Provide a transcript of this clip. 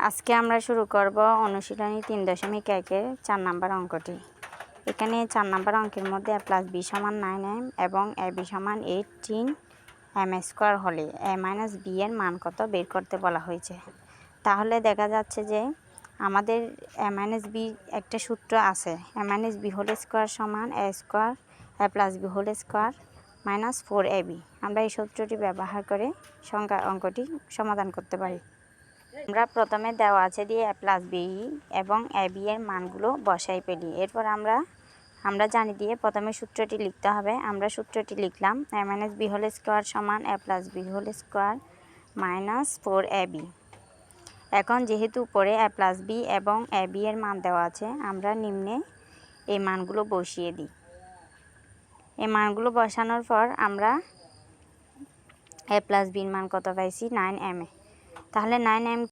আজকে আমরা শুরু করব অনুশীলনী 3.1-এর 4 নম্বর অঙ্কটি। এখানে 4 নম্বর অঙ্কের মধ্যে a + b = 9m এবং ab = 18m² হলে a - b এর মান কত বের করতে বলা হয়েছে। তাহলে দেখা যাচ্ছে যে আমাদের a - b একটা সূত্র আছে, a - b² = a² a + b² - 4ab। আমরা এই সূত্রটি ব্যবহার করে অঙ্কটি সমাধান করতে পারি। আমরা প্রথমে দেওয়া আছে দিয়ে a + b এবং ab এর মানগুলো বসাই ফেলি। এরপর আমরা জানি দিয়ে প্রথমে সূত্রটি লিখতে হবে। আমরা সূত্রটি লিখলাম a - b² = a + b² - 4ab। এখন যেহেতু উপরে a + b এবং ab এর মান দেওয়া আছে, আমরা নিম্নে এই মানগুলো বসিয়ে দিই। এই মানগুলো বসানোর পর আমরা a + b এর মান কত পাইছি 9m। তাহলে 9m